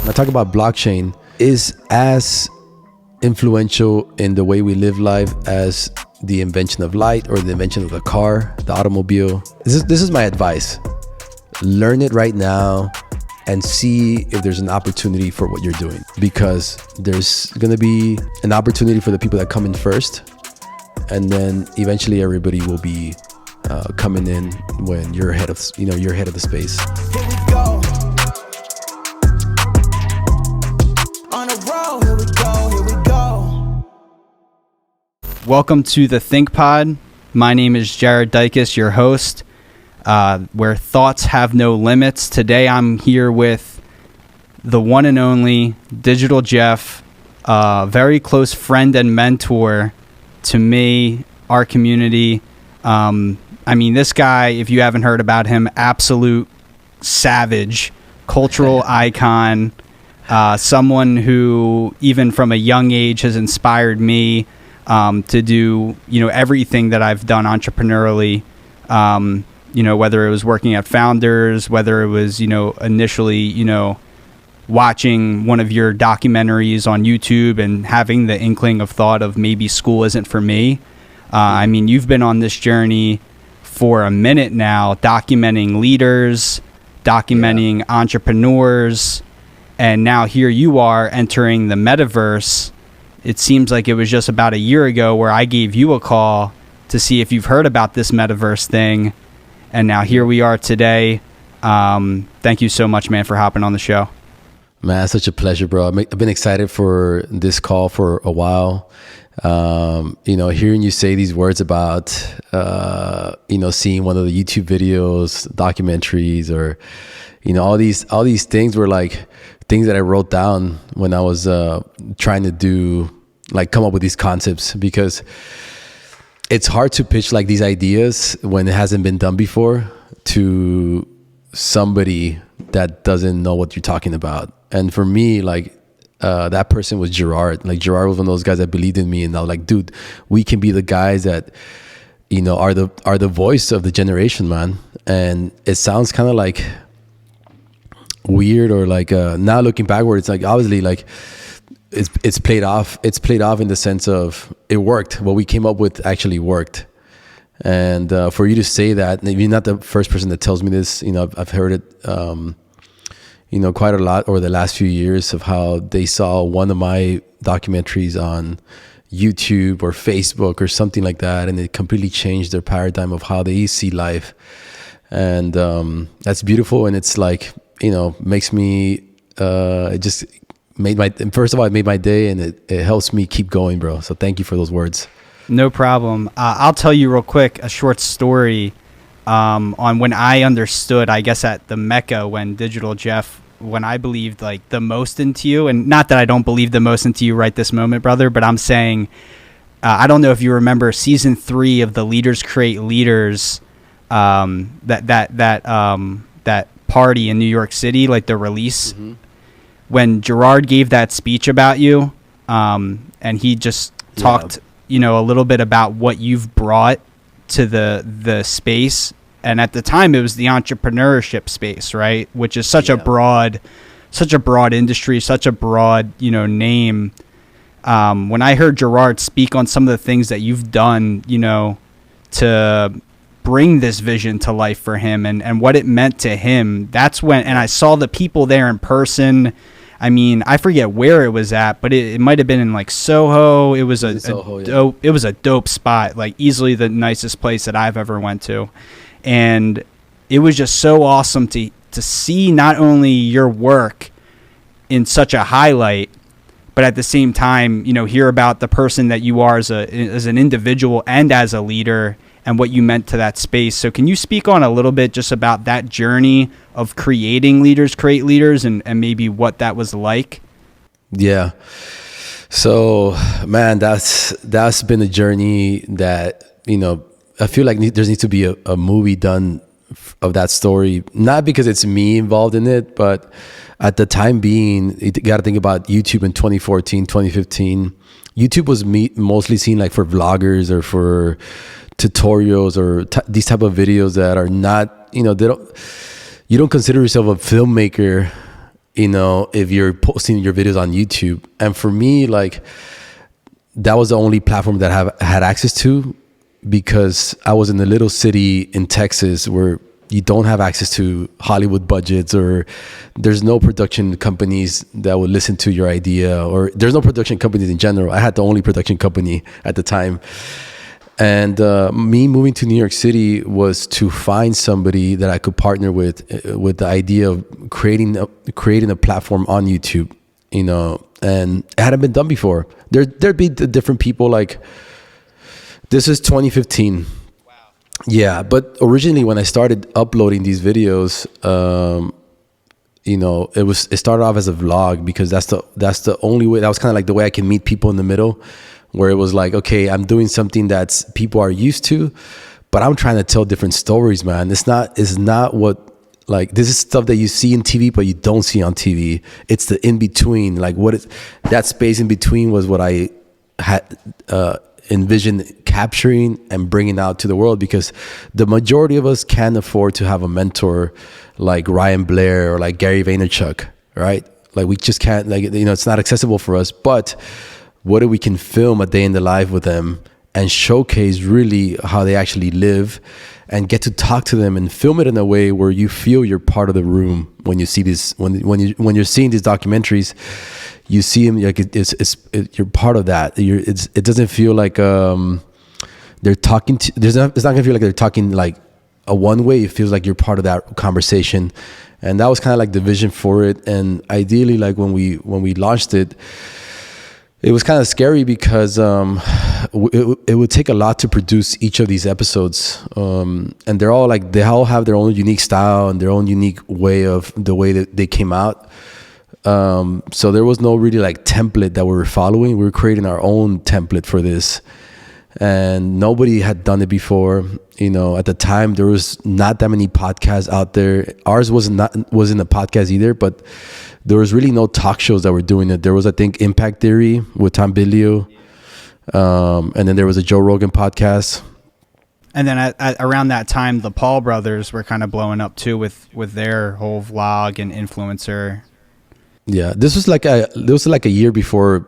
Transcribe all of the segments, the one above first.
I talk about blockchain is as influential in the way we live life as the invention of light or the invention of the car, the automobile. This is my advice. Learn it right now and see if there's an opportunity for what you're doing, because there's going to be an opportunity for the people that come in first, and then eventually everybody will be coming in when you're ahead of the space. Here we go. On a roll, here we go, here we go. Welcome to the Think Pod. My name is Jared Dykes, your host, where thoughts have no limits. Today I'm here with the one and only Digital Jeff, very close friend and mentor to me, our community. I mean, this guy, if you haven't heard about him, absolute savage, cultural icon, someone who even from a young age has inspired me to do, everything that I've done entrepreneurially, whether it was working at Founders, whether it was, initially, watching one of your documentaries on YouTube and having the inkling of thought of maybe school isn't for me. I mean, you've been on this journey for a minute now, documenting leaders, documenting entrepreneurs, and now here you are entering the Metaverse. It seems like it was just about a year ago where I gave you a call to see if you've heard about this Metaverse thing, and now here we are today. Thank you so much, man, for hopping on the show. Man, it's such a pleasure, bro. I've been excited for this call for a while. Hearing you say these words about, seeing one of the YouTube videos, documentaries, or, all these things were like things that I wrote down when I was trying to come up with these concepts, because it's hard to pitch like these ideas when it hasn't been done before to somebody that doesn't know what you're talking about. And for me, that person was Gerard. Like, Gerard was one of those guys that believed in me, and I was like, dude, we can be the guys that, are the voice of the generation, man. And it sounds kind of like weird, or like now looking backwards, like obviously like it's played off. It's played off in the sense of it worked. What we came up with actually worked. And for you to say that, you're not the first person that tells me this. I've heard it, quite a lot over the last few years, of how they saw one of my documentaries on YouTube or Facebook or something like that, and it completely changed their paradigm of how they see life. And that's beautiful. And it's like, makes me, it just first of all, it made my day, and it helps me keep going, bro. So thank you for those words. No problem. I'll tell you real quick a short story on when I understood, I guess, at the Mecca, when Digital Jeff, when I believed like the most into you. And not that I don't believe the most into you right this moment, brother, but I'm saying, I don't know if you remember season 3 of the Leaders Create Leaders, that party in New York City, like the release, when Gerard gave that speech about you, and he just talked, a little bit about what you've brought to the space. And at the time it was the entrepreneurship space, right? Which is such a broad industry, such a broad, name. When I heard Gerard speak on some of the things that you've done, to bring this vision to life for him and what it meant to him, that's when, and I saw the people there in person. I mean, I forget where it was at, but it might have been in like Soho. It was it was a dope spot, like easily the nicest place that I've ever went to. And it was just so awesome to see not only your work in such a highlight, but at the same time, hear about the person that you are as an individual and as a leader, and what you meant to that space. So can you speak on a little bit just about that journey of creating Leaders Create Leaders, and maybe what that was like? Yeah. So, man, that's been a journey that, I feel like there needs to be a movie done of that story. Not because it's me involved in it, but at the time being, you got to think about YouTube in 2014, 2015. YouTube was mostly seen like for vloggers or for tutorials or these type of videos that are not, you don't consider yourself a filmmaker, if you're posting your videos on YouTube. And for me, like, that was the only platform that I had access to, because I was in a little city in Texas where you don't have access to Hollywood budgets, or there's no production companies that would listen to your idea, or there's no production companies in general. I had the only production company at the time. And me moving to New York City was to find somebody that I could partner with the idea of creating a platform on YouTube, and it hadn't been done before. There'd be different people, like, this is 2015. Yeah, but originally when I started uploading these videos, it started off as a vlog, because that's the only way. That was kind of like the way I can meet people in the middle, where it was like, okay, I'm doing something that's people are used to, but I'm trying to tell different stories, man. It's not what, like, this is stuff that you see in TV, but you don't see on TV. It's the in between, like that space in between was what I had envisioned capturing and bringing out to the world, because the majority of us can't afford to have a mentor like Ryan Blair or like Gary Vaynerchuk, right? Like, we just can't, like, it's not accessible for us. But what if we can film a day in the life with them and showcase really how they actually live, and get to talk to them and film it in a way where you feel you're part of the room when you see this, when you're seeing these documentaries, you see them like you're part of that. It doesn't feel like they're talking to. It's not gonna feel like they're talking like a one way. It feels like you're part of that conversation, and that was kind of like the vision for it. And ideally, like when we launched it, it was kind of scary, because it would take a lot to produce each of these episodes, and they all have their own unique style and their own unique way of the way that they came out. So there was no really like template that we were following. We were creating our own template for this, and nobody had done it before. At the time there was not that many podcasts out there. Ours wasn't a podcast either, but there was really no talk shows that were doing it. There was, I think, Impact Theory with Tom Bilyeu, and then there was a Joe Rogan podcast. And then at around that time, the Paul brothers were kind of blowing up too with their whole vlog and influencer. Yeah, this was like a year before.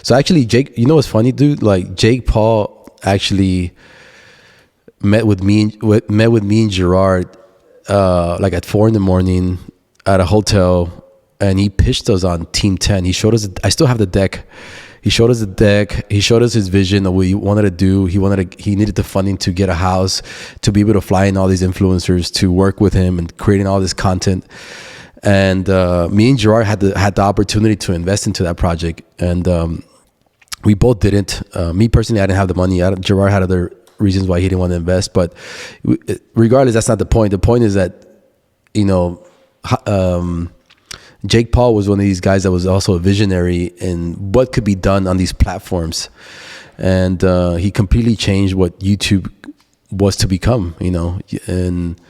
So actually, Jake, what's funny, dude? Like, Jake Paul actually met with me and Gerard like at 4 a.m. at a hotel, and he pitched us on Team 10. He showed us. I still have the deck. He showed us the deck. He showed us his vision of what he wanted to do. He needed the funding to get a house, to be able to fly in all these influencers to work with him and creating all this content. And me and Gerard had the opportunity to invest into that project, and we both didn't. Me personally, I didn't have the money. Gerard had other reasons why he didn't want to invest, but regardless, that's not the point. The point is that Jake Paul was one of these guys that was also a visionary in what could be done on these platforms, and he completely changed what YouTube was to become. And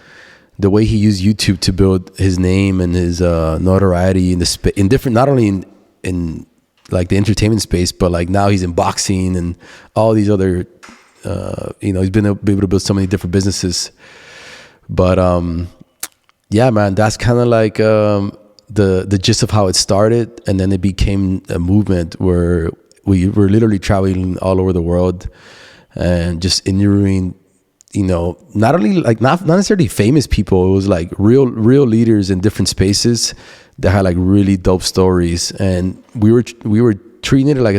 the way he used YouTube to build his name and his notoriety in different, not only in like the entertainment space, but like now he's in boxing and all these other, he's been able to build so many different businesses. But yeah, man, that's kind of like the gist of how it started, and then it became a movement where we were literally traveling all over the world and just interviewing, not only like not necessarily famous people. It was like real leaders in different spaces that had like really dope stories, and we were treating it like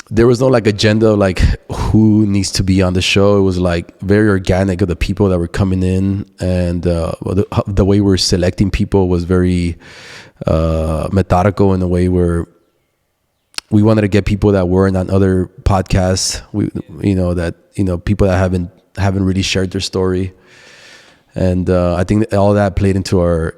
there was no like agenda of like who needs to be on the show. It was like very organic of the people that were coming in, and the way we're selecting people was very methodical in a way where we wanted to get people that weren't on other podcasts. People that haven't really shared their story, and I think all that played into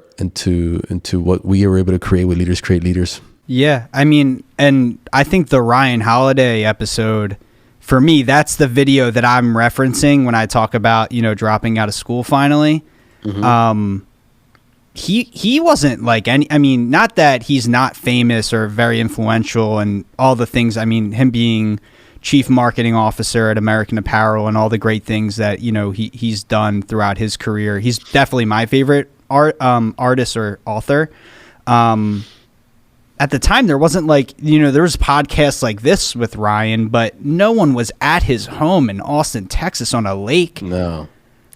what we were able to create with Leaders Create Leaders. Yeah, I mean, and I think the Ryan Holiday episode, for me, that's the video that I'm referencing when I talk about, dropping out of school finally. Mm-hmm. He wasn't like not that he's not famous or very influential and all the things. I mean, him being chief marketing officer at American Apparel and all the great things that, he's done throughout his career. He's definitely my favorite artist or author. At the time, there wasn't like, there was podcasts like this with Ryan, but no one was at his home in Austin, Texas on a lake. No.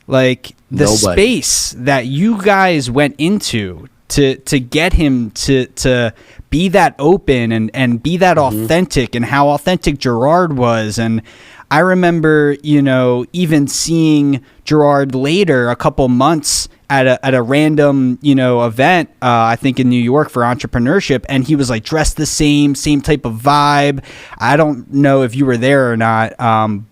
Like the Nobody. space that you guys went into to get him to be that open and be that authentic, and how authentic Gerard was. And I remember, even seeing Gerard later, a couple months at a random, event, I think in New York for entrepreneurship. And he was like dressed the same type of vibe. I don't know if you were there or not.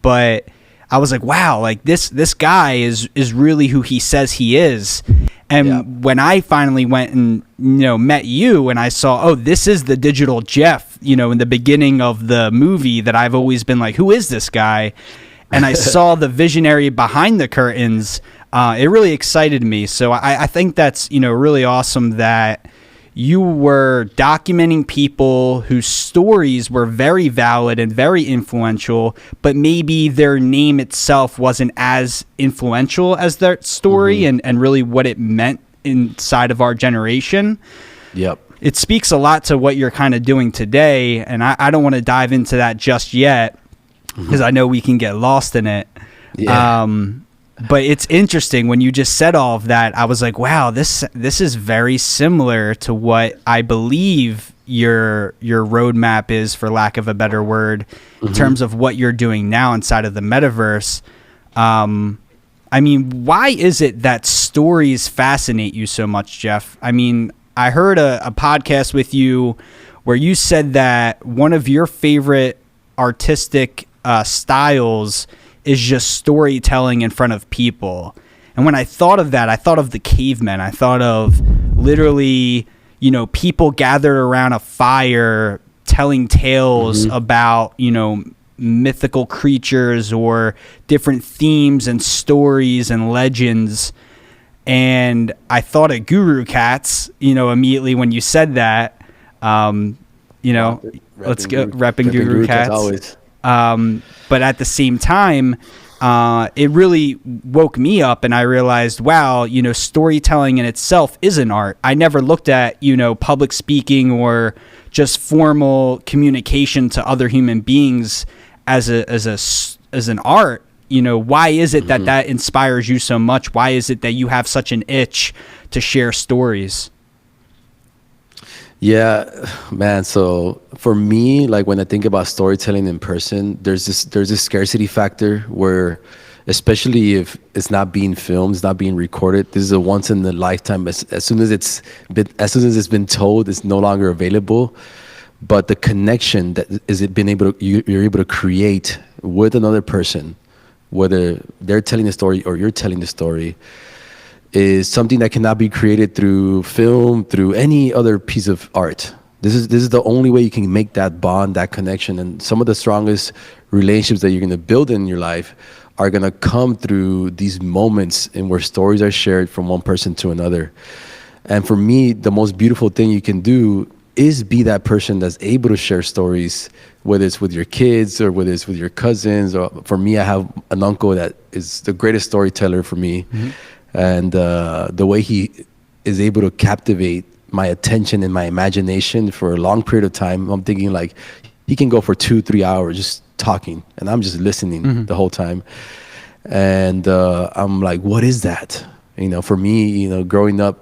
But I was like, wow, like this guy is really who he says he is. And when I finally went and, met you, and I saw, oh, this is the digital Jeff, in the beginning of the movie, that I've always been like, who is this guy? And I saw the visionary behind the curtains. It really excited me. So I think that's, really awesome that you were documenting people whose stories were very valid and very influential, but maybe their name itself wasn't as influential as their story and really what it meant inside of our generation. Yep. It speaks a lot to what you're kind of doing today, and I don't want to dive into that just yet because I know we can get lost in it. Yeah. But it's interesting when you just said all of that. I was like, wow, this is very similar to what I believe your roadmap is, for lack of a better word, in terms of what you're doing now inside of the metaverse. I mean, why is it that stories fascinate you so much, Jeff? I mean, I heard a podcast with you where you said that one of your favorite artistic styles is just storytelling in front of people. And when I thought of that, I thought of the cavemen. I thought of literally, people gathered around a fire telling tales about, mythical creatures or different themes and stories and legends. And I thought of Guru Cats, immediately when you said that. Let's go repping Guru Cats. Always. But at the same time, it really woke me up, and I realized, wow, storytelling in itself is an art. I never looked at, public speaking or just formal communication to other human beings as an art. Why is it that inspires you so much? Why is it that you have such an itch to share stories? Yeah, man. So for me, like when I think about storytelling in person, there's this scarcity factor where, especially if it's not being filmed, it's not being recorded, this is a once in a lifetime. As soon as it's been told, it's no longer available. But the connection that you're able to create with another person, whether they're telling a story or you're telling the story, is something that cannot be created through film, through any other piece of art. This is the only way you can make that bond, that connection. And some of the strongest relationships that you're going to build in your life are going to come through these moments in where stories are shared from one person to another. And for me, the most beautiful thing you can do is be that person that's able to share stories, whether it's with your kids or whether it's with your cousins. Or for me, I have an uncle that is the greatest storyteller for me. And the way he is able to captivate my attention and my imagination for a long period of time, I'm thinking like he can go for 2-3 hours just talking, and I'm just listening the whole time. And I'm like, what is that? For me, growing up,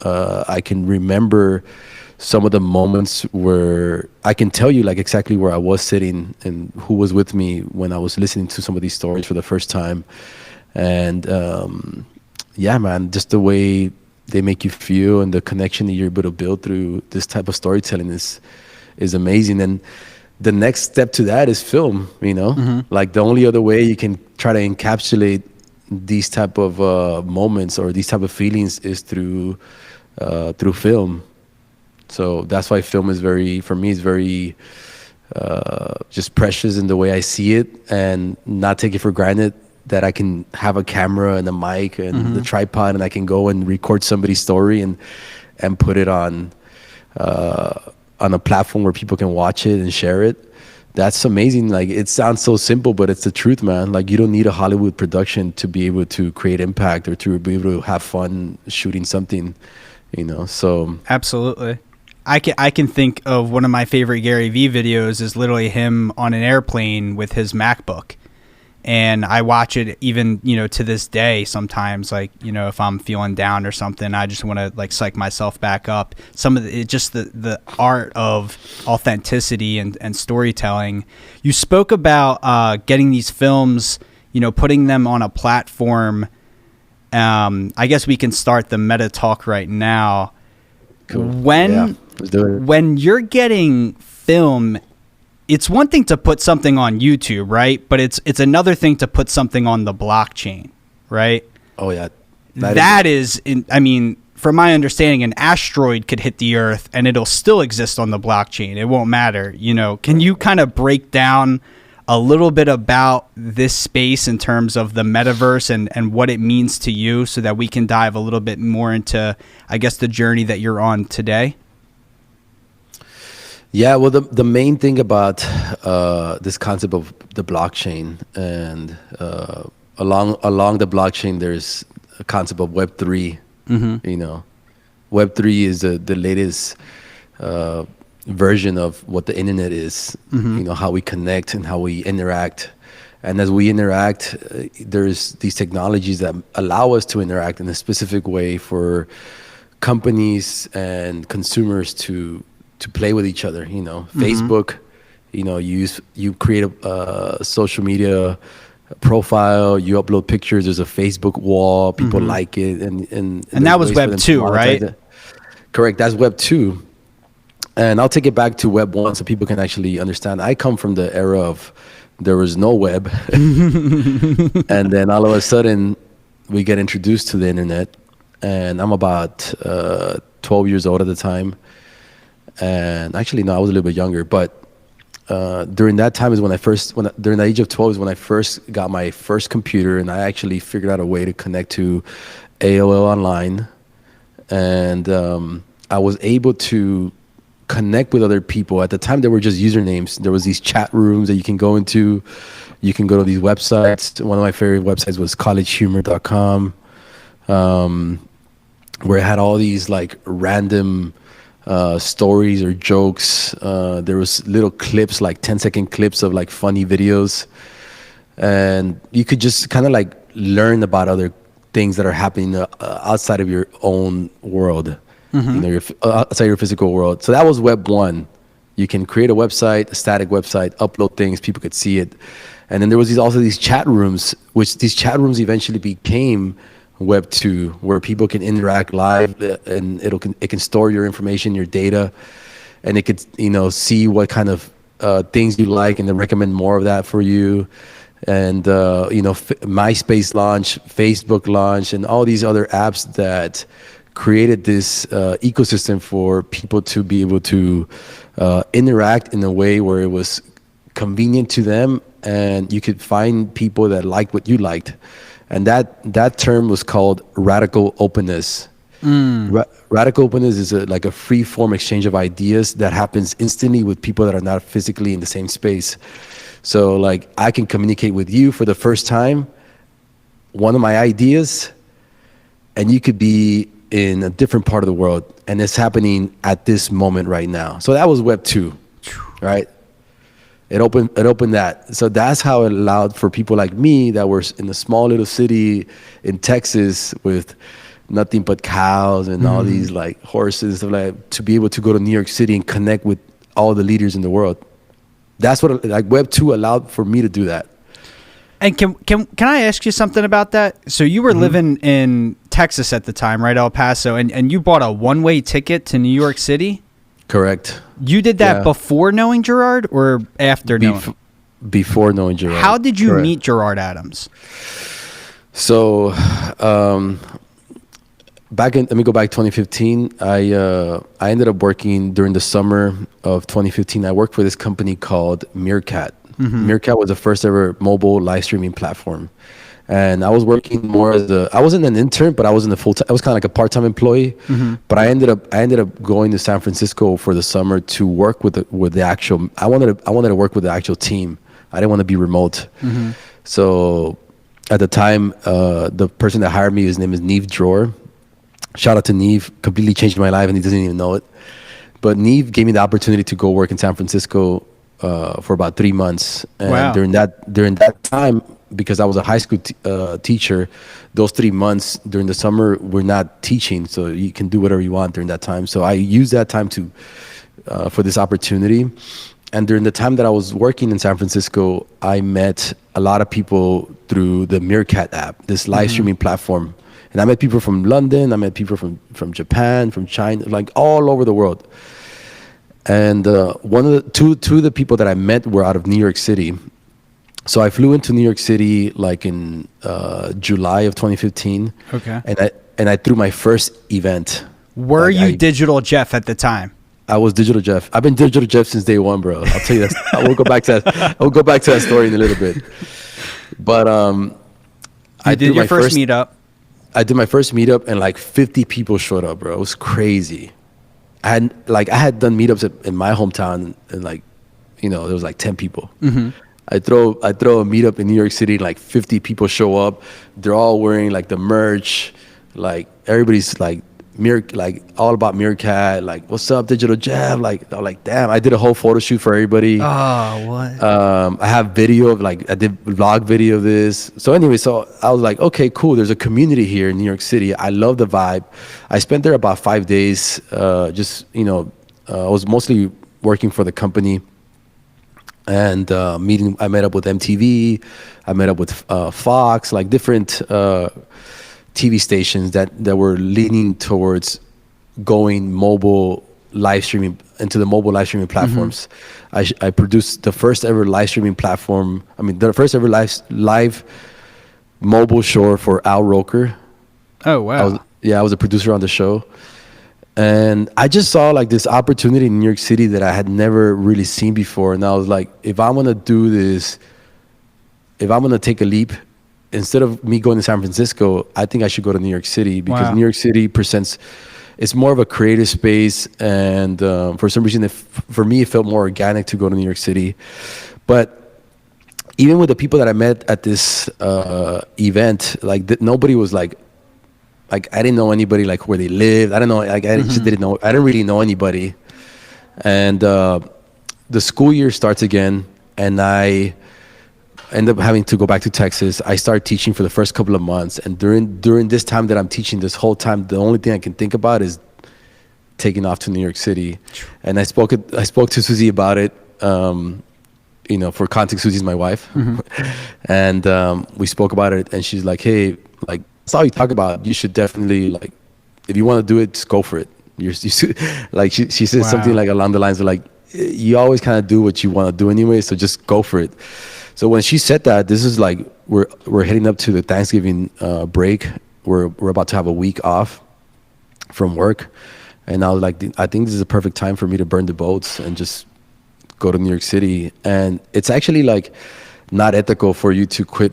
I can remember some of the moments where I can tell you like exactly where I was sitting and who was with me when I was listening to some of these stories for the first time. And yeah, man, just the way they make you feel and the connection that you're able to build through this type of storytelling is amazing. And the next step to that is film, like the only other way you can try to encapsulate these type of moments or these type of feelings is through film. So that's why film is for me, very just precious in the way I see it, and not take it for granted that I can have a camera and a mic and the tripod, and I can go and record somebody's story and put it on a platform where people can watch it and share it. That's amazing. Like, it sounds so simple, but it's the truth, man. Like, you don't need a Hollywood production to be able to create impact or to be able to have fun shooting something. So Absolutely. I can think of one of my favorite Gary Vee videos is literally him on an airplane with his MacBook. And I watch it even, to this day sometimes, like, if I'm feeling down or something, I just want to like psych myself back up. Some of the art of authenticity and storytelling. You spoke about getting these films, putting them on a platform. I guess we can start the meta talk right now. cool. When Let's do it. when you're getting film, it's one thing to put something on YouTube, right? But it's another thing to put something on the blockchain, right? Oh yeah, I mean, from my understanding, an asteroid could hit the Earth and it'll still exist on the blockchain. It won't matter, Can you kind of break down a little bit about this space in terms of the metaverse and what it means to you, so that we can dive a little bit more into, I guess, the journey that you're on today? Yeah, well, the main thing about this concept of the blockchain, and along the blockchain, there's a concept of Web3. Web3 is the latest version of what the internet is. How we connect and how we interact. And as we interact, there's these technologies that allow us to interact in a specific way for companies and consumers to play with each other. Facebook, you create a social media profile, you upload pictures, there's a Facebook wall, people like it, and that was Web 2, right? Correct, that's Web 2. And I'll take it back to Web 1 so people can actually understand. I come from the era of there was no web. And then all of a sudden we get introduced to the internet, and I'm about 12 years old at the time. And actually, no, I was a little bit younger, but during that time is during the age of 12 is when I first got my first computer, and I actually figured out a way to connect to AOL Online. And I was able to connect with other people. At the time, there were just usernames. There was these chat rooms that you can go into. You can go to these websites. One of my favorite websites was collegehumor.com, where it had all these like random stories or jokes. There was little clips, like 10-second clips of like funny videos, and you could just kind of like learn about other things that are happening outside of your own world, outside your physical world. So that was Web 1. You can create a website, a static website, upload things, people could see it. And then there was also these chat rooms, which these chat rooms eventually became Web 2, where people can interact live, and it can store your information, your data, and it could see what kind of things you like, and then recommend more of that for you. And MySpace launched, Facebook launched, and all these other apps that created this ecosystem for people to be able to interact in a way where it was convenient to them, and you could find people that liked what you liked. And that term was called radical openness. Radical openness is like a free form exchange of ideas that happens instantly with people that are not physically in the same space. So like I can communicate with you for the first time, one of my ideas, and you could be in a different part of the world, and it's happening at this moment right now. So that was Web 2, right? It opened that. So that's how it allowed for people like me that were in a small little city in Texas with nothing but cows and all these like horses, stuff like, to be able to go to New York City and connect with all the leaders in the world. That's what like Web 2 allowed for me to do that. And can I ask you something about that? So you were living in Texas at the time, right, El Paso, and you bought a one-way ticket to New York City? Correct. You did that before knowing Gerard or after knowing? Before knowing Gerard. How did you meet Gerard Adams? So, let me go back 2015. I ended up working during the summer of 2015. I worked for this company called Meerkat. Meerkat was the first ever mobile live streaming platform. And I was working more I wasn't an intern, but I was in the full-time. I was kind of like a part-time employee. But I ended up going to San Francisco for the summer to work with the actual. I wanted to work with the actual team. I didn't want to be remote. So at the time, the person that hired me, his name is Neve Dror. Shout out to Neve, completely changed my life, and he doesn't even know it. But Neve gave me the opportunity to go work in San Francisco for about 3 months, and Wow. during that time, because I was a high school teacher, those 3 months during the summer we're not teaching, so you can do whatever you want during that time. So I used that time to for this opportunity. And during the time that I was working in San Francisco, I met a lot of people through the Meerkat app, this live streaming platform. And I met people from London, I met people from Japan, from China, like all over the world. And one of the two of the people that I met were out of New York City. So I flew into New York City like in July of 2015. Okay. And I threw my first event. Were Like, you Digital Jeff at the time? I was Digital Jeff. I've been Digital Jeff since day one, bro. I'll tell you that. I will go back to that. I'll go back to that story in a little bit. But You did your first meetup. I did my first meetup, and like 50 people showed up, bro. It was crazy. I had done meetups in my hometown, and like, you know, there was like 10 people. Mm-hmm. I throw a meetup in New York City, like 50 people show up. They're all wearing like the merch, like everybody's like all about Meerkat, like what's up, Digital Jeff? Like I'm like, damn, I did a whole photo shoot for everybody. Oh, what? I have video of like I did vlog video of this. So anyway, so I was like, okay, cool. There's a community here in New York City. I love the vibe. I spent there about 5 days. Just I was mostly working for the company, and I met up with MTV. I met up with Fox, like different TV stations that were leaning towards going mobile live streaming into the mobile live streaming platforms. I produced the first ever live streaming platform. I mean, the first ever live mobile show for Al Roker. Oh, wow. I was a producer on the show. And I just saw like this opportunity in New York City that I had never really seen before. And I was like, if I'm going to do this, if I'm going to take a leap, instead of me going to San Francisco, I think I should go to New York City, because Wow. New York City it's more of a creative space. And for some reason, for me, it felt more organic to go to New York City. But even with the people that I met at this event, like nobody was like I didn't know anybody, like where they lived. I don't know. Like I just didn't know. I didn't really know anybody. And the school year starts again, and I end up having to go back to Texas. I started teaching for the first couple of months, and during this time that I'm teaching, this whole time, the only thing I can think about is taking off to New York City. And I spoke to Susie about it. For context, Susie's my wife, and we spoke about it, and she's like, "Hey, like that's all you talk about. You should definitely, like, if you want to do it, just go for it." Like she said something like along the lines of like, "You always kind of do what you want to do anyway, so just go for it." So when she said that, this is like we're heading up to the Thanksgiving break. We're about to have a week off from work, and I was like, I think this is a perfect time for me to burn the boats and just go to New York City. And it's actually like not ethical for you to quit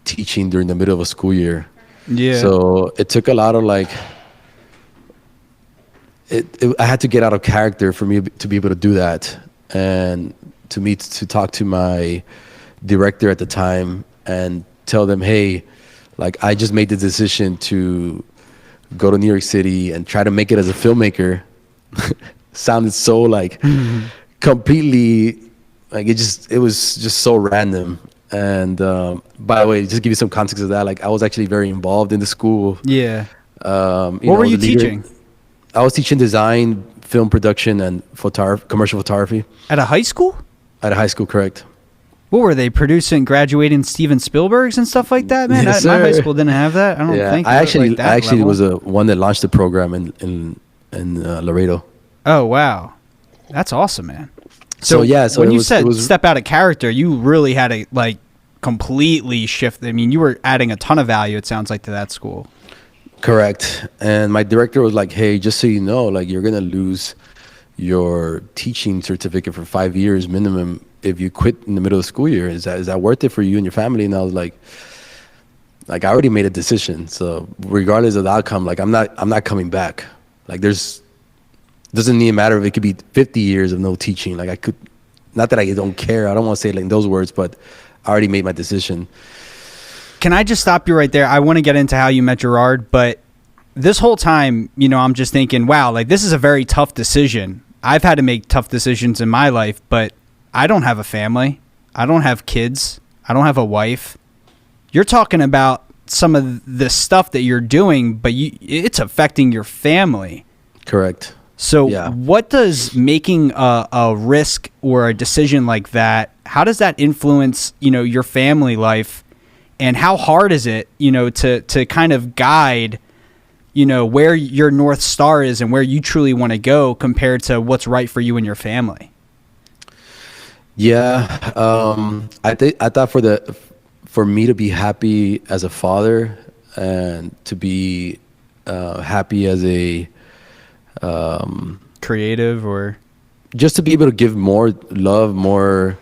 teaching during the middle of a school year. Yeah. So it took a lot of like, I had to get out of character for me to be able to do that, and to talk to my director at the time and tell them, hey, like I just made the decision to go to New York City and try to make it as a filmmaker. Sounded so like completely like it was just so random. And by the way, just give you some context of that, like I was actually very involved in the school. Yeah. What were you teaching? I was teaching design, film production, and commercial photography. At a high school? At a high school, correct. What were they graduating Steven Spielbergs and stuff like that, man? Yes, My high sir. school didn't have that. I don't think. I actually level. was one that launched the program in Laredo. Oh wow, that's awesome, man. So when you said it was step out of character, you really had to like completely shift. I mean, you were adding a ton of value. It sounds like to that school. correct. And my director was like, "Hey, just so you know, like you're gonna lose your teaching certificate for 5 years minimum if you quit in the middle of the school year. Is that worth it for you and your family?" And I was like I already made a decision. So regardless of the outcome, like I'm not coming back. Like doesn't even matter if it could be 50 years of no teaching. Like I could, not that I don't care. I don't want to say it like in those words, but I already made my decision. Can I just stop you right there? I want to get into how you met Gerard, but this whole time, you know, I'm just thinking, wow, like this is a very tough decision. I've had to make tough decisions in my life, but I don't have a family. I don't have kids. I don't have a wife. You're talking about some of the stuff that you're doing, but it's affecting your family. Correct. So Yeah. what does making a risk or a decision like that, how does that influence, you know, your family life, and how hard is it, you know, to kind of guide, you know, where your North Star is and where you truly want to go compared to what's right for you and your family? Yeah. I thought for me to be happy as a father and to be happy as a Creative, or just to be able to give more love, more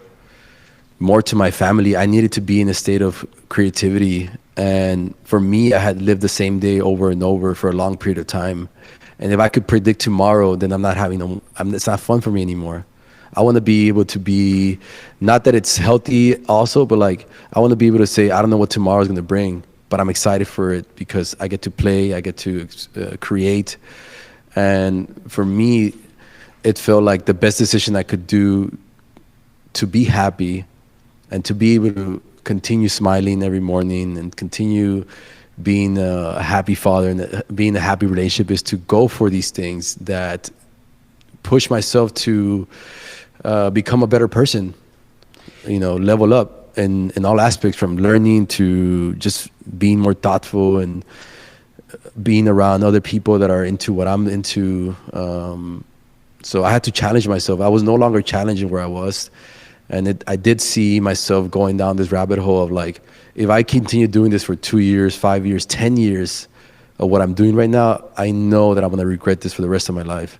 to my family, I needed to be in a state of creativity. And for me, I had lived the same day over and over for a long period of time. And if I could predict tomorrow, then it's not fun for me anymore. I want to be able to be, not that it's healthy also, but like, I want to be able to say, I don't know what tomorrow is going to bring, but I'm excited for it because I get to play, I get to create. And for me, it felt like the best decision I could do to be happy and to be able to continue smiling every morning and continue being a happy father and being a happy relationship is to go for these things that push myself to become a better person, you know, level up in all aspects, from learning to just being more thoughtful and being around other people that are into what I'm into. So I had to challenge myself. I was no longer challenging where I was. And I did see myself going down this rabbit hole of like, if I continue doing this for 2 years, 5 years, 10 years of what I'm doing right now, I know that I'm going to regret this for the rest of my life.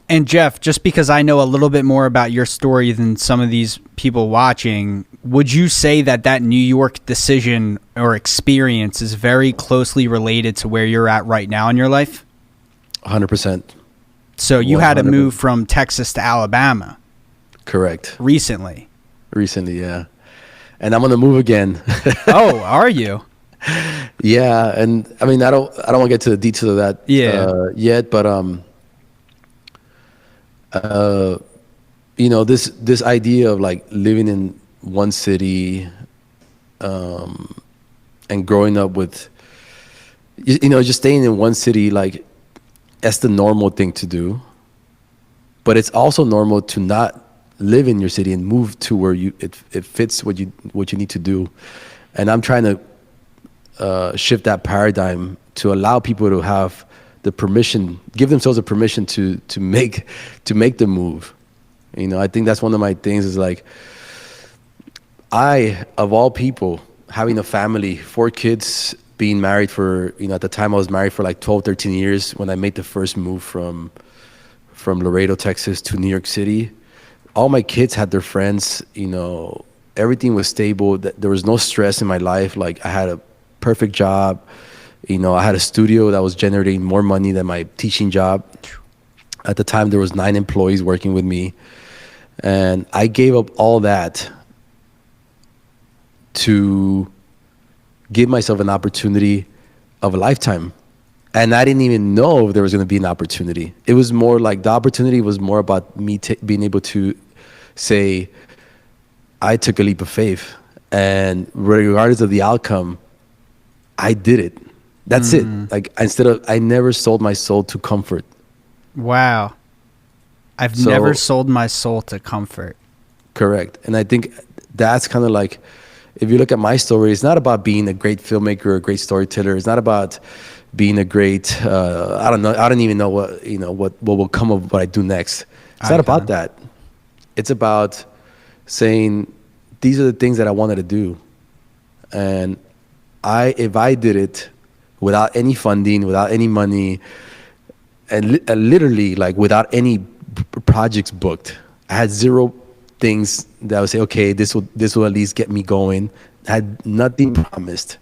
And Jeff, just because I know a little bit more about your story than some of these people watching, would you say that New York decision or experience is very closely related to where you're at right now in your life? 100%. So you 100%. had to move from Texas to Alabama. Correct. Recently, yeah. And I'm going to move again. Oh, are you? Yeah. And I mean, I don't want to get to the details of that yet, but you know, this idea of like living in one city and growing up with, you know, just staying in one city, like that's the normal thing to do. But it's also normal to not live in your city and move to where it fits what you need to do. And I'm trying to shift that paradigm to allow people to have the permission, give themselves the permission to make the move. You know, I think that's one of my things is like, I, of all people, having a family, 4 kids, being married for, you know, at the time I was married for like 12, 13 years when I made the first move from Laredo, Texas to New York City. All my kids had their friends, you know, everything was stable. There was no stress in my life. Like I had a perfect job. You know, I had a studio that was generating more money than my teaching job. At the time, there was 9 employees working with me. And I gave up all that to give myself an opportunity of a lifetime. And I didn't even know if there was going to be an opportunity. It was more like the opportunity was more about me being able to say, I took a leap of faith. And regardless of the outcome, I did it. That's it. Like I never sold my soul to comfort. Wow. I've never sold my soul to comfort. Correct. And I think that's kind of like, if you look at my story, it's not about being a great filmmaker or a great storyteller. It's not about being a great, I don't know. I don't even know what, you know, what will come of what I do next. It's not about that. It's about saying, these are the things that I wanted to do. And if I did it without any funding, without any money, and literally like without any projects booked, I had 0 things that I would say, okay, this will at least get me going. I had nothing promised.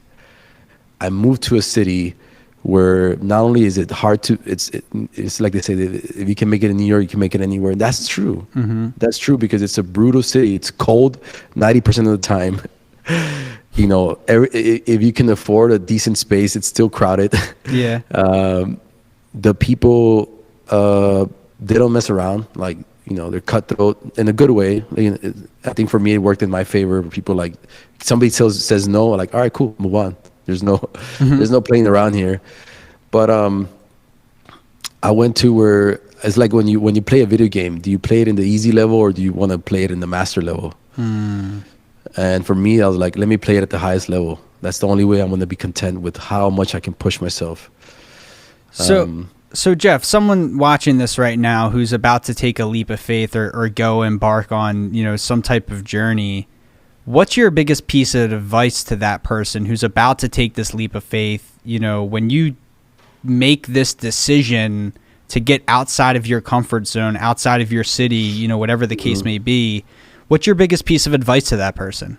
I moved to a city where not only is it hard to, it's like they say, if you can make it in New York, you can make it anywhere. And that's true. Mm-hmm. That's true because it's a brutal city. It's cold 90% of the time. if you can afford a decent space, it's still crowded. Yeah. The people, they don't mess around. Like, they're cutthroat in a good way. I think for me, it worked in my favor. People like, somebody says no, like, all right, cool, move on. There's no playing around here. But I went to where it's like when you play a video game, do you play it in the easy level or do you want to play it in the master level? And for me, I was like, let me play it at the highest level. That's the only way I'm going to be content with how much I can push myself. So Jeff, someone watching this right now who's about to take a leap of faith or go embark on, some type of journey, what's your biggest piece of advice to that person who's about to take this leap of faith? When you make this decision to get outside of your comfort zone, outside of your city, whatever the case may be, what's your biggest piece of advice to that person?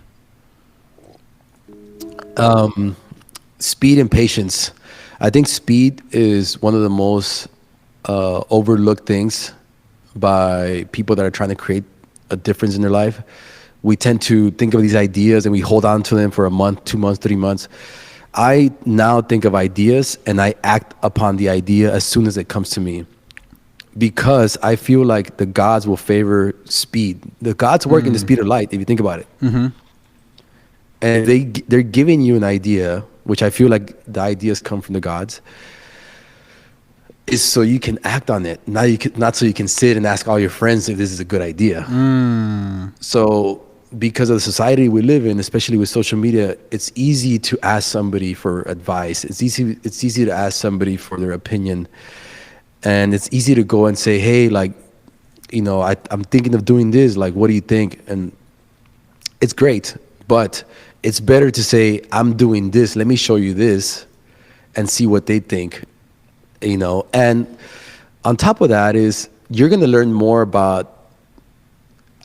Speed and patience. I think speed is one of the most overlooked things by people that are trying to create a difference in their life. We tend to think of these ideas and we hold on to them for a month, 2 months, 3 months. I now think of ideas and I act upon the idea as soon as it comes to me, because I feel like the gods will favor speed. The gods work in the speed of light, if you think about it. And they're giving you an idea, which I feel like the ideas come from the gods, is so you can act on it. Not so you can sit and ask all your friends if this is a good idea. So because of the society we live in, especially with social media, it's easy to ask somebody for advice. It's easy to ask somebody for their opinion. And it's easy to go and say, hey, like, I'm thinking of doing this. Like, what do you think? And it's great, but it's better to say, I'm doing this. Let me show you this and see what they think, And on top of that is you're going to learn more about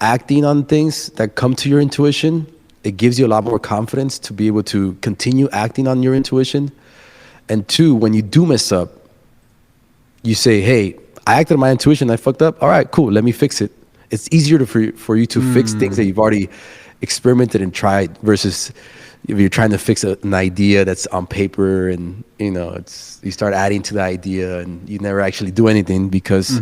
acting on things that come to your intuition. It gives you a lot more confidence to be able to continue acting on your intuition. And two, when you do mess up, you say, hey, I acted on my intuition, I fucked up. All right, cool, let me fix it. It's easier for you to fix things that you've already experimented and tried, versus if you're trying to fix an idea that's on paper and, you start adding to the idea and you never actually do anything because,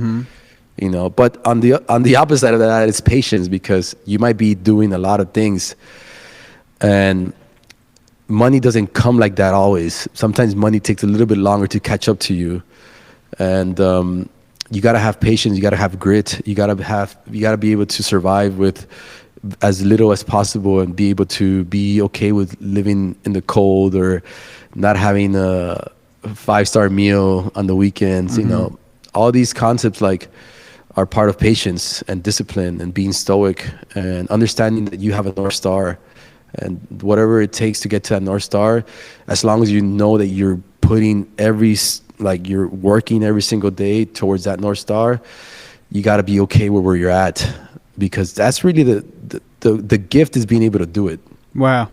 but on the opposite of that is patience, because you might be doing a lot of things and money doesn't come like that always. Sometimes money takes a little bit longer to catch up to you. And you got to have patience. You got to have grit. You got to be able to survive with as little as possible and be able to be okay with living in the cold or not having a 5-star meal on the weekends. All these concepts are part of patience and discipline and being stoic and understanding that you have a North Star, and whatever it takes to get to that North Star, as long as you know that you're putting you're working every single day towards that North Star, you got to be okay with where you're at, because that's really the gift, is being able to do it. Wow.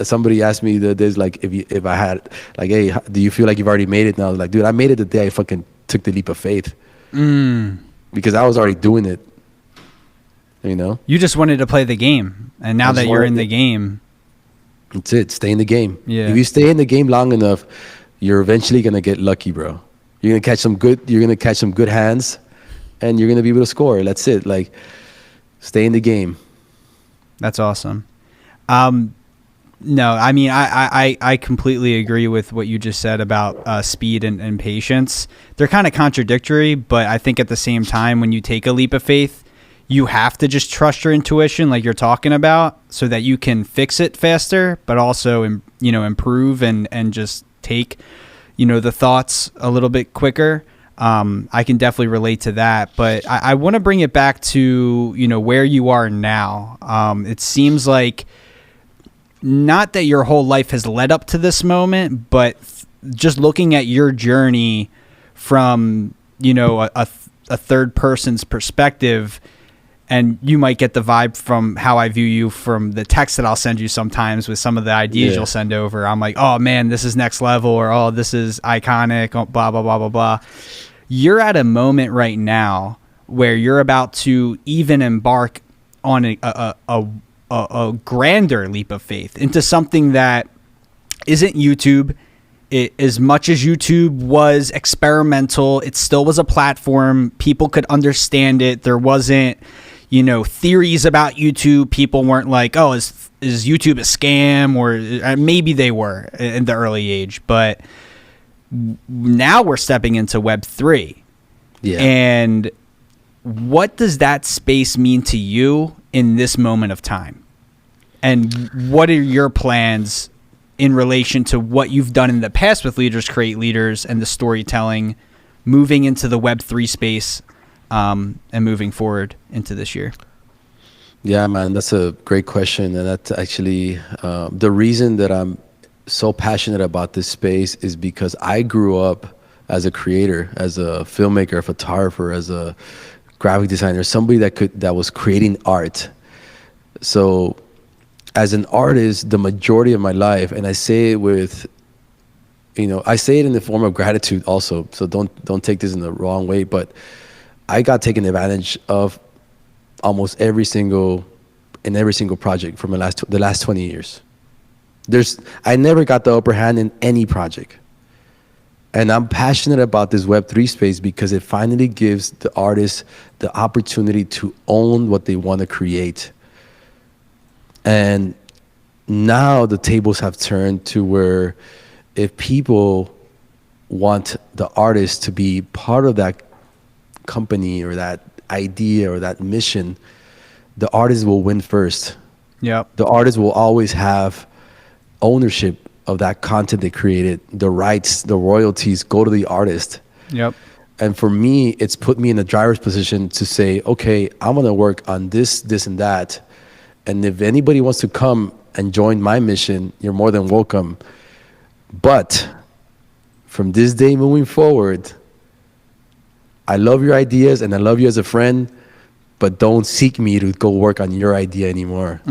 Somebody asked me the days, like, if I had, like, hey, do you feel like you've already made it? And I was like, dude, I made it the day I fucking took the leap of faith. Because I was already doing it. You just wanted to play the game, and now that you're in the game, that's it. Stay in the game. Yeah. If you stay in the game long enough, you're eventually gonna get lucky, bro. You're gonna catch some good hands, and you're gonna be able to score. That's it. Like, stay in the game. That's awesome. No, I mean, I completely agree with what you just said about speed and patience. They're kind of contradictory, but I think at the same time, when you take a leap of faith, you have to just trust your intuition, like you're talking about, so that you can fix it faster, but also, improve and just take, the thoughts a little bit quicker. I can definitely relate to that, but I want to bring it back to, where you are now. It seems like, not that your whole life has led up to this moment, but just looking at your journey from, a third person's perspective, and you might get the vibe from how I view you from the text that I'll send you sometimes with some of the ideas you'll send over. I'm like, oh man, this is next level, or oh, this is iconic, blah, blah, blah, blah, blah. You're at a moment right now where you're about to even embark on a grander leap of faith into something that isn't YouTube. As much as YouTube was experimental, it still was a platform. People could understand it. There wasn't, theories about YouTube. People weren't like, oh, is YouTube a scam? Or maybe they were in the early age. But now we're stepping into Web3. Yeah. And what does that space mean to you in this moment of time? And what are your plans in relation to what you've done in the past with Leaders Create Leaders and the storytelling, moving into the Web3 space and moving forward into this year? Yeah, man, that's a great question. And that's actually the reason that I'm so passionate about this space is because I grew up as a creator, as a filmmaker, a photographer, as a graphic designer, somebody that was creating art. So as an artist, the majority of my life, and I say it with, I say it in the form of gratitude also. So don't take this in the wrong way, but I got taken advantage of almost every single project from the last 20 years. I never got the upper hand in any project. And I'm passionate about this Web3 space because it finally gives the artists the opportunity to own what they want to create. And now the tables have turned to where if people want the artist to be part of that company or that idea or that mission, the artist will win first. Yep. The artist will always have ownership of that content they created. The rights, the royalties go to the artist. Yep. And for me, it's put me in a driver's position to say, okay, I'm going to work on this, and that. And if anybody wants to come and join my mission, you're more than welcome. But from this day moving forward, I love your ideas and I love you as a friend, but don't seek me to go work on your idea anymore.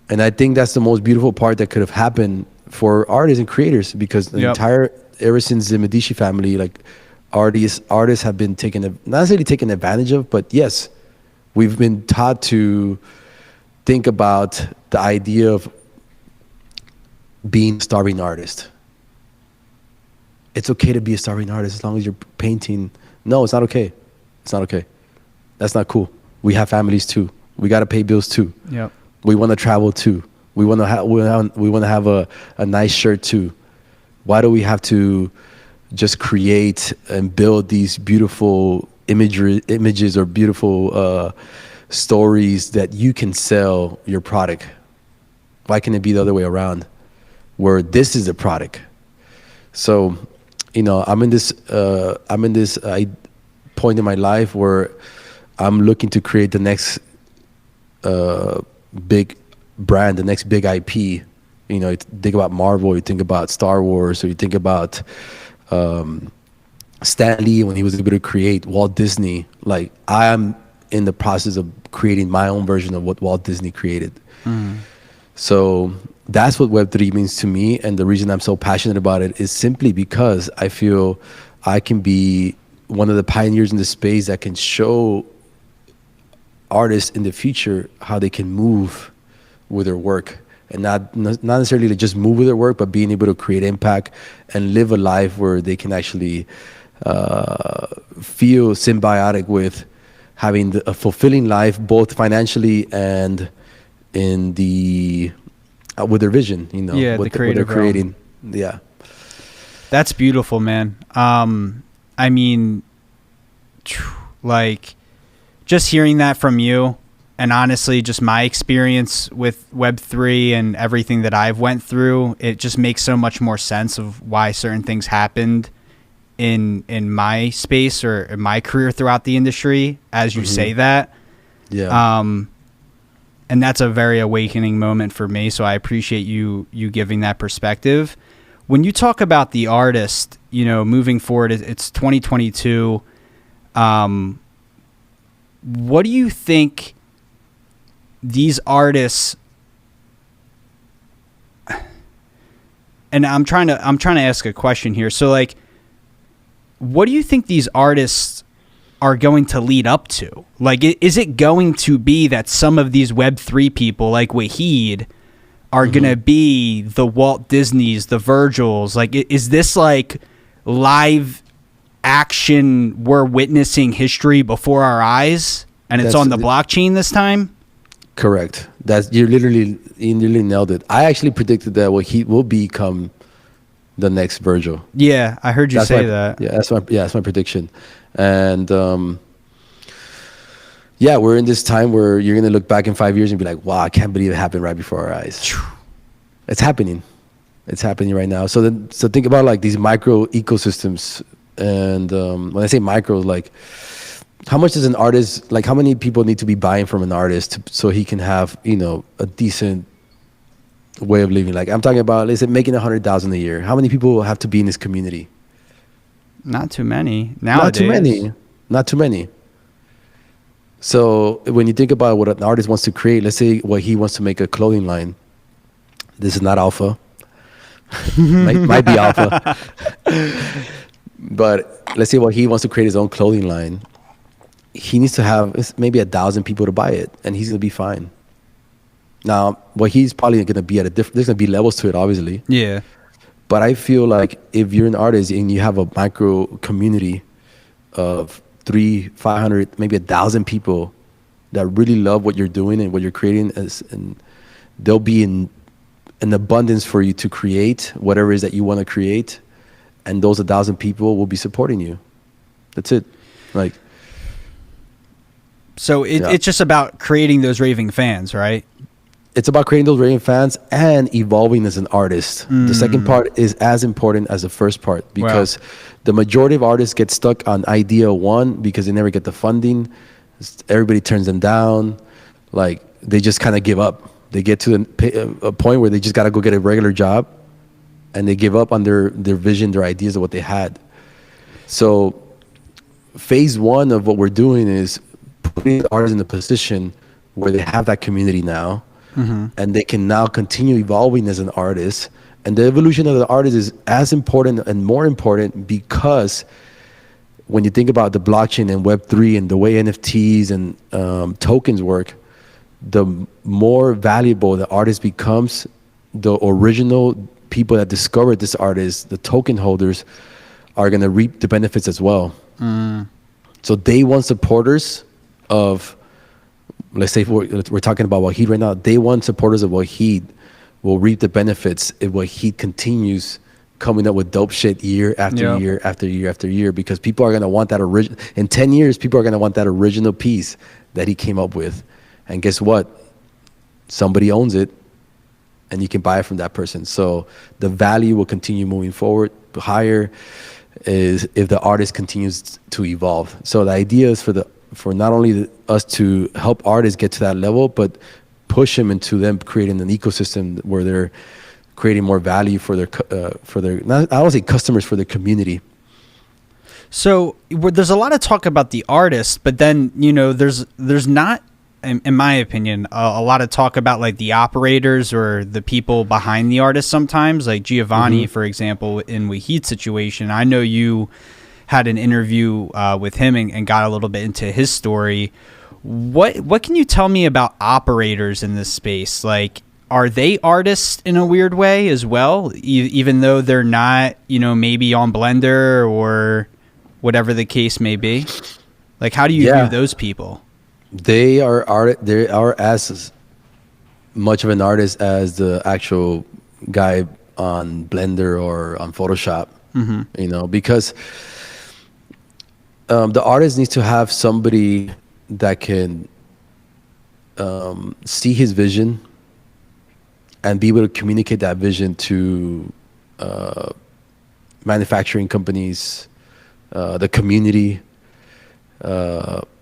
And I think that's the most beautiful part that could have happened for artists and creators, because ever since the Medici family, like artists have been not necessarily taken advantage of, but yes, we've been taught to think about the idea of being a starving artist. It's okay to be a starving artist as long as you're painting. No, it's not okay. It's not okay. That's not cool. We have families too. We got to pay bills too. Yep. We want to travel too. We want to have a nice shirt too. Why do we have to just create and build these beautiful images or beautiful stories that you can sell your product? Why can it be the other way around, where this is the product? So, I'm in this point in my life where I'm looking to create the next big brand, the next big IP. You think about Marvel, you think about Star Wars, or you think about Stan Lee when he was able to create Walt Disney. Like, I am in the process of creating my own version of what Walt Disney created. So that's what Web3 means to me. And the reason I'm so passionate about it is simply because I feel I can be one of the pioneers in the space that can show artists in the future how they can move with their work, and not necessarily to just move with their work, but being able to create impact and live a life where they can actually feel symbiotic with having a fulfilling life, both financially and in the with their vision, what they're creating. Yeah, that's beautiful, man. I mean, like, just hearing that from you, and honestly, just my experience with Web3 and everything that I've went through, it just makes so much more sense of why certain things happened in my space or in my career throughout the industry, as you say that. Yeah. And that's a very awakening moment for me. So I appreciate you giving that perspective. When you talk about the artist, moving forward, it's 2022. What do you think these artists, and I'm trying to ask a question here. So, like, what do you think these artists are going to lead up to? Like, is it going to be that some of these Web3 people like Wahid are going to be the Walt Disneys, the Virgils? Like, is this like live action, we're witnessing history before our eyes and it's on the blockchain this time? Correct. You literally nailed it. I actually predicted that Wahid will become the next Virgil. Yeah, I heard you say that. Yeah, that's my prediction. And we're in this time where you're gonna look back in 5 years and be like, wow, I can't believe it happened right before our eyes. It's happening. It's happening right now. So think about like these micro ecosystems. And when I say micro, like how much does an artist, like how many people need to be buying from an artist so he can have, a decent way of living? Like I'm talking about, let's say making $100,000 a year. How many people have to be in this community? Not too many nowadays. Not too many. So when you think about what an artist wants to create, let's say what he wants to make a clothing line. This is not alpha. might be alpha. But let's say what he wants to create his own clothing line. He needs to have maybe 1,000 people to buy it, and he's gonna be fine. Now, what he's probably gonna be at there's gonna be levels to it, obviously. Yeah. But I feel like if you're an artist and you have a micro community of 300, 500, maybe 1,000 people that really love what you're doing and what you're creating, and they'll be in an abundance for you to create whatever it is that you want to create, and those 1,000 people will be supporting you. That's it. Like. So it's just about creating those raving fans, right? It's about creating those raving fans and evolving as an artist. The second part is as important as the first part, because the majority of artists get stuck on idea one because they never get the funding. Everybody turns them down. Like they just kind of give up. They get to a point where they just got to go get a regular job, and they give up on their vision, their ideas of what they had. So phase one of what we're doing is putting the artists in a position where they have that community now, and they can now continue evolving as an artist. And the evolution of the artist is as important and more important, because when you think about the blockchain and Web3 and the way NFTs and tokens work, the more valuable the artist becomes, the original people that discovered this artist, the token holders, are going to reap the benefits as well. So day one supporters of, let's say we're talking about Wahid right now, day one supporters of Wahid will reap the benefits if Wahid continues coming up with dope shit year after year after year after year, because people are going to want that original. In 10 years, people are going to want that original piece that he came up with. And guess what? Somebody owns it, and you can buy it from that person. So the value will continue moving forward higher is if the artist continues to evolve. So the idea is for not only us to help artists get to that level, but push them into them creating an ecosystem where they're creating more value for their not, I don't say customers, for their community. So there's a lot of talk about the artist, but then there's not, in my opinion, a lot of talk about like the operators or the people behind the artist sometimes, like Giovanni, for example, in Wahid's situation. I know you had an interview with him and got a little bit into his story. What can you tell me about operators in this space? Like, are they artists in a weird way as well, even though they're not, maybe on Blender or whatever the case may be? Like, how do you view those people? They are as much of an artist as the actual guy on Blender or on Photoshop, because the artist needs to have somebody that can see his vision and be able to communicate that vision to manufacturing companies, the community.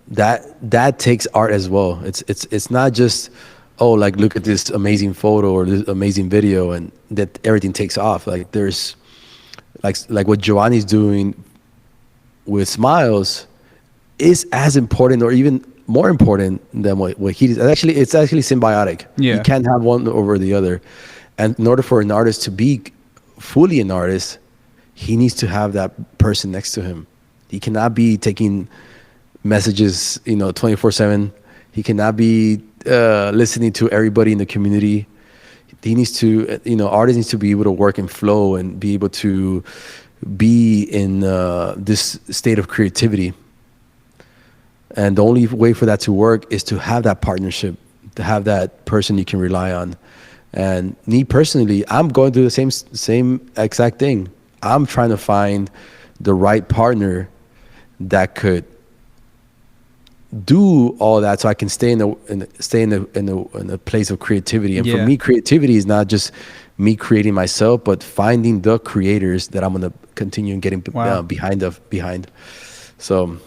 That takes art as well. It's not just, like, look at this amazing photo or this amazing video and that everything takes off. Like there's like what Giovanni's doing with Smiles is as important or even more important than what he is. It's actually symbiotic. You can't have one over the other. And in order for an artist to be fully an artist, he needs to have that person next to him. He cannot be taking messages, 24/7. He cannot be listening to everybody in the community. He needs to, artists needs to be able to work in flow and be able to be in this state of creativity. And the only way for that to work is to have that partnership, to have that person you can rely on. And me personally, I'm going through the same exact thing. I'm trying to find the right partner that could do all that, so I can stay in the place of creativity. And for me, creativity is not just me creating myself, but finding the creators that I'm going to continue getting behind. So,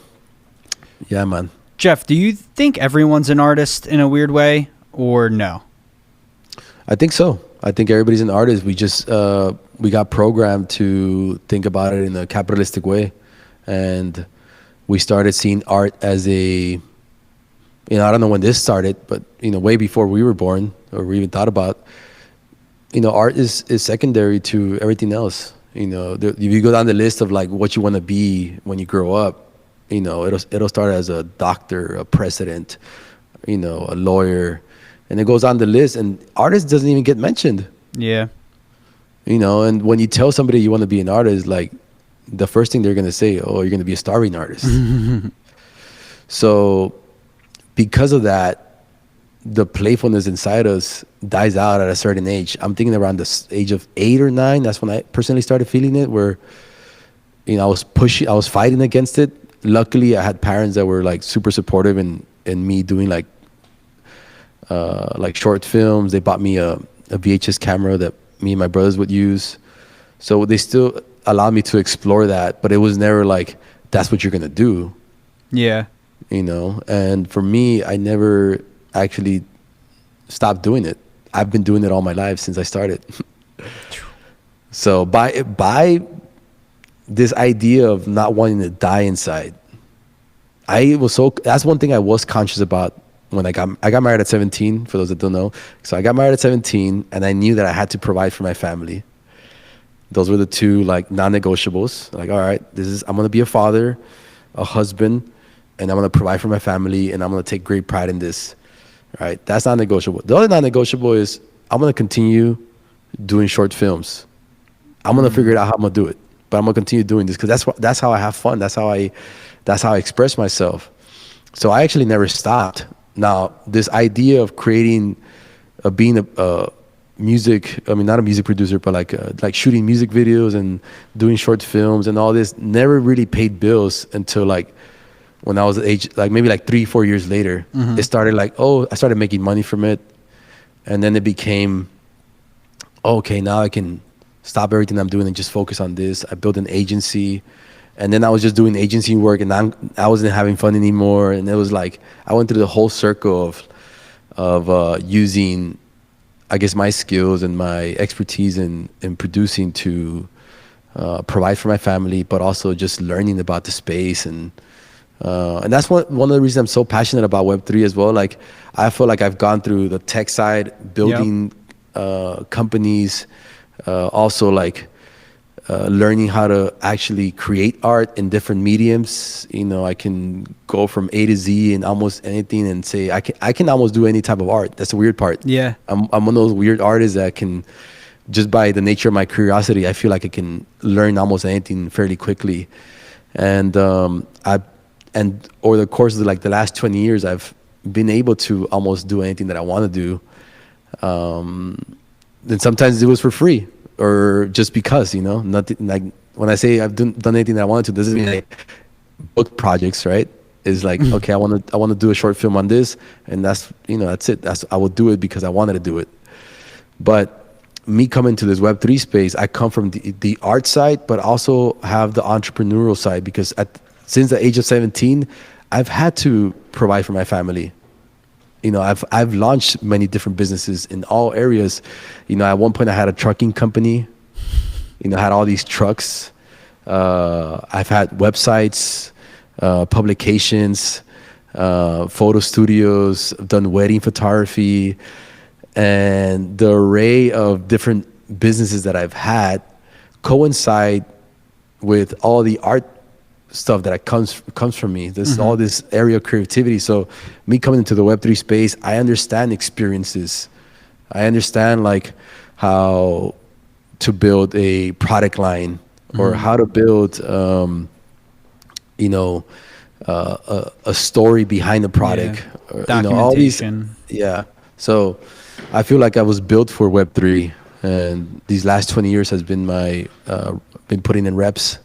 yeah, man. Jeff, do you think everyone's an artist in a weird way, or no? I think so. I think everybody's an artist. We just we got programmed to think about it in a capitalistic way, and we started seeing art as I don't know when this started, but way before we were born or we even thought about. Art is secondary to everything else. If you go down the list of like what you want to be when you grow up, it'll start as a doctor, a president, a lawyer, and it goes on the list, and artist doesn't even get mentioned. Yeah. And when you tell somebody you want to be an artist, like the first thing they're going to say, oh, you're going to be a starving artist. So because of that, the playfulness inside us dies out at a certain age. I'm thinking around the age of 8 or 9. That's when I personally started feeling it, where, I was fighting against it. Luckily, I had parents that were like super supportive in me doing like short films. They bought me a VHS camera that me and my brothers would use. So they still allowed me to explore that, but it was never like, that's what you're going to do. Yeah. And for me, I never actually stopped doing it. I've been doing it all my life since I started. So by this idea of not wanting to die inside, that's one thing I was conscious about when I got married at 17, for those that don't know. So I got married at 17, and I knew that I had to provide for my family. Those were the two like non-negotiables. Like, all right, I'm going to be a father, a husband, and I'm going to provide for my family, and I'm going to take great pride in this. Right? That's not negotiable. The other non-negotiable is I'm going to continue doing short films. I'm going to figure it out how I'm going to do it, but I'm going to continue doing this because that's how I have fun. That's how I express myself. So I actually never stopped. Now, this idea of creating, being a music, not a music producer, but like shooting music videos and doing short films and all this never really paid bills until like when I was at age, like maybe like 3-4 years later. It started like, I started making money from it. And then it became, okay, now I can stop everything I'm doing and just focus on this. I built an agency, and then I was just doing agency work, and I wasn't having fun anymore. And it was like, I went through the whole circle of using, I guess, my skills and my expertise in producing to provide for my family, but also just learning about the space. And that's one of the reasons I'm so passionate about Web3 as well. Like, I feel like I've gone through the tech side, building companies, also like learning how to actually create art in different mediums. I can go from A to Z in almost anything and say I can almost do any type of art. That's the weird part. Yeah, I'm one of those weird artists that can, just by the nature of my curiosity, I feel like I can learn almost anything fairly quickly. And and over the course of like the last 20 years, I've been able to almost do anything that I want to do. And sometimes it was for free, or just because, nothing, like when I say I've done anything that I wanted to, doesn't mean like book projects, right? It's like, okay, I want to do a short film on this, and that's it. I will do it because I wanted to do it. But me coming to this Web3 space, I come from the art side, but also have the entrepreneurial side, because since the age of 17, I've had to provide for my family. I've launched many different businesses in all areas. At one point I had a trucking company. I had all these trucks. I've had websites, publications, photo studios. I've done wedding photography, and the array of different businesses that I've had coincide with all the art stuff that comes from me. This all this area of creativity. So me coming into the Web3 space, I understand experiences. I understand like how to build a product line or how to build a story behind the product. Or, all these. Yeah. So I feel like I was built for Web3, and these last 20 years has been my been putting in reps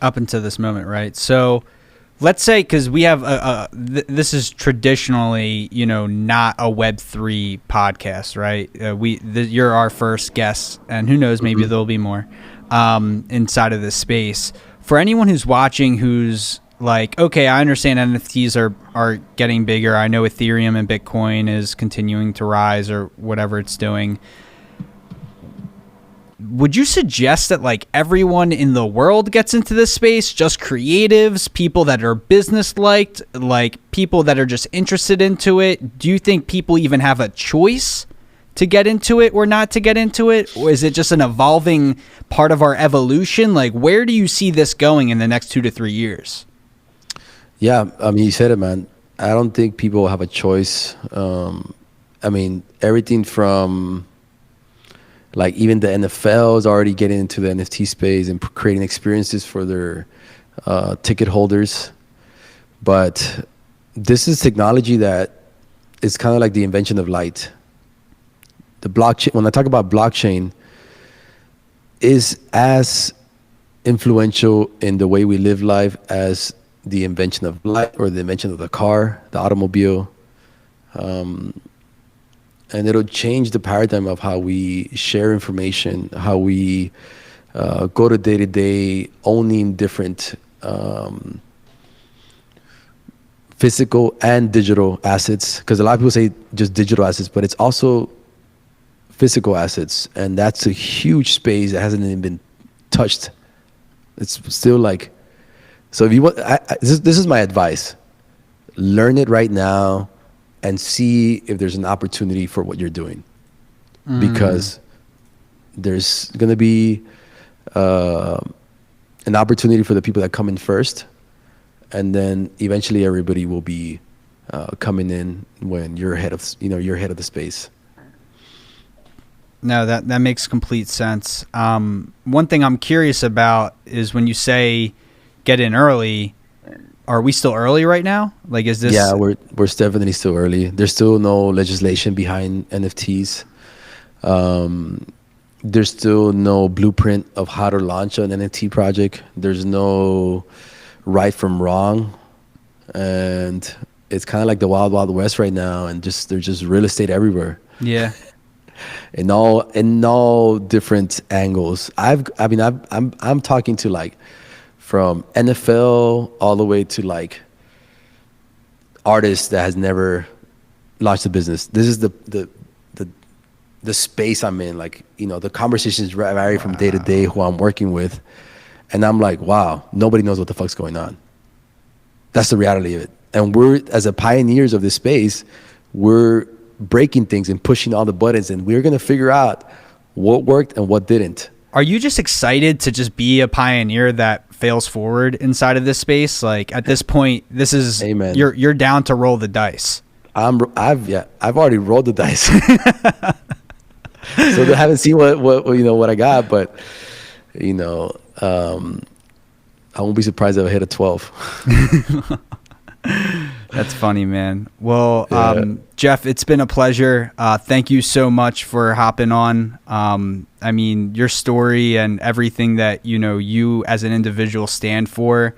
up until this moment, right? So let's say, because we have this is traditionally, not a Web3 podcast, right? You're our first guest, and who knows, maybe there'll be more inside of this space. For anyone who's watching, who's like, okay, I understand NFTs are getting bigger. I know Ethereum and Bitcoin is continuing to rise, or whatever it's doing. Would you suggest that like everyone in the world gets into this space, just creatives, people that are business liked, like people that are just interested into it? Do you think people even have a choice to get into it or not to get into it? Or is it just an evolving part of our evolution? Like, where do you see this going in the next 2 to 3 years? Yeah, I mean, you said it, man. I don't think people have a choice. I mean, everything from like even the NFL is already getting into the NFT space and creating experiences for their ticket holders. But this is technology that is kind of like the invention of light. The blockchain, when I talk about blockchain, is as influential in the way we live life as the invention of light or the invention of the car, the automobile. And it'll change the paradigm of how we share information, how we go to day-to-day owning different physical and digital assets. Because a lot of people say just digital assets, but it's also physical assets. And that's a huge space that hasn't even been touched. It's still like, so if you want, this is my advice. Learn it right now and see if there's an opportunity for what you're doing, because there's going to be an opportunity for the people that come in first, and then eventually everybody will be coming in when you're ahead of the space. No, that makes complete sense. One thing I'm curious about is when you say get in early, are we still early right now? Like, is this? Yeah, we're definitely still early. There's still no legislation behind NFTs. There's still no blueprint of how to launch an NFT project. There's no right from wrong, and it's kind of like the wild, wild west right now. And there's just real estate everywhere. Yeah. In all different angles. I'm talking to like, from NFL all the way to like artists that has never launched a business. This is the space I'm in. Like, the conversations vary from day to day who I'm working with. And I'm like, wow, nobody knows what the fuck's going on. That's the reality of it. And we're, as a pioneers of this space, we're breaking things and pushing all the buttons, and we're going to figure out what worked and what didn't. Are you just excited to just be a pioneer that fails forward inside of this space? Like, at this point, this is, Amen. You're down to roll the dice. I've already rolled the dice. So they haven't seen what I got, but I won't be surprised if I hit a 12. That's funny, man. Well, Yeah. Jeff, it's been a pleasure. Thank you so much for hopping on. I mean, your story and everything that, you as an individual stand for,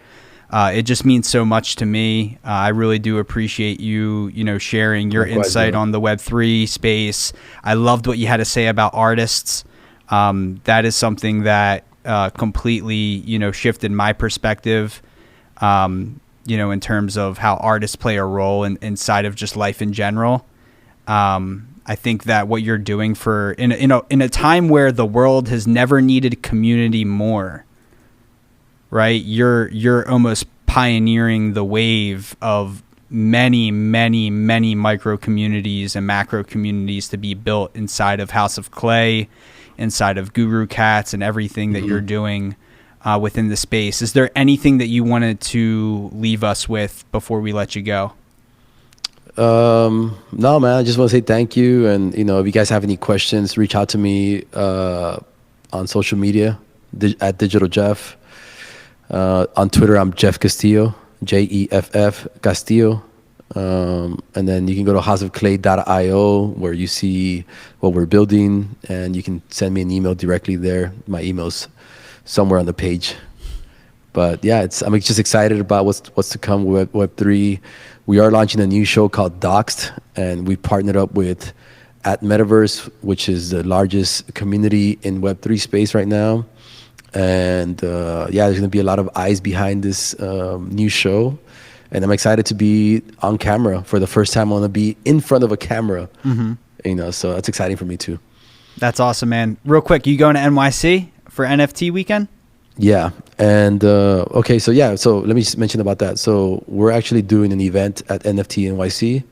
it just means so much to me. I really do appreciate you, sharing your insight on the Web3 space. I loved what you had to say about artists. That is something that completely, shifted my perspective. In terms of how artists play a role inside of just life in general. I think that what you're doing in a time where the world has never needed community more, right? You're almost pioneering the wave of many, many, many micro communities and macro communities to be built inside of House of Clay, inside of Guru Cats, and everything that you're doing. within the space. Is there anything that you wanted to leave us with before we let you go? No, man, I just want to say thank you. And, you know, if you guys have any questions, reach out to me on social media at Digital Jeff. On Twitter, I'm Jeff Castillo, Jeff Castillo. And then you can go to houseofclay.io where you see what we're building, and you can send me an email directly there. My email's somewhere on the page. But yeah, I'm just excited about what's to come with Web3. We are launching a new show called Doxed, and we partnered up with at Metaverse, which is the largest community in Web3 space right now. And yeah, there's going to be a lot of eyes behind this new show. And I'm excited to be on camera for the first time. I want to be in front of a camera, you know, so that's exciting for me too. That's awesome, man. Real quick, you going to NYC for NFT weekend? Yeah. And okay, so yeah, so let me just mention about that. So we're actually doing an event at NFT NYC.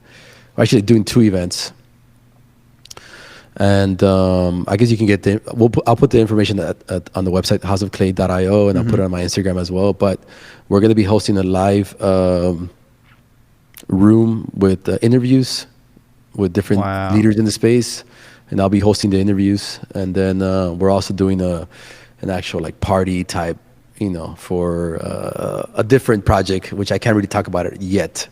We're actually doing 2 events. And I guess you can get I'll put the information on the website, houseofclay.io, and I'll put it on my Instagram as well. But we're going to be hosting a live room with interviews with different leaders in the space. And I'll be hosting the interviews. And then we're also doing an actual like party type, you know, for a different project, which I can't really talk about it yet,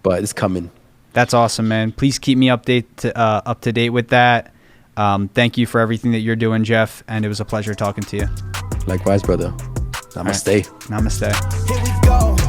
but it's coming. That's awesome, man. Please keep me up to date with that. Thank you for everything that you're doing, Jeff, and it was a pleasure talking to you. Likewise, brother. Namaste. Namaste. Here we go.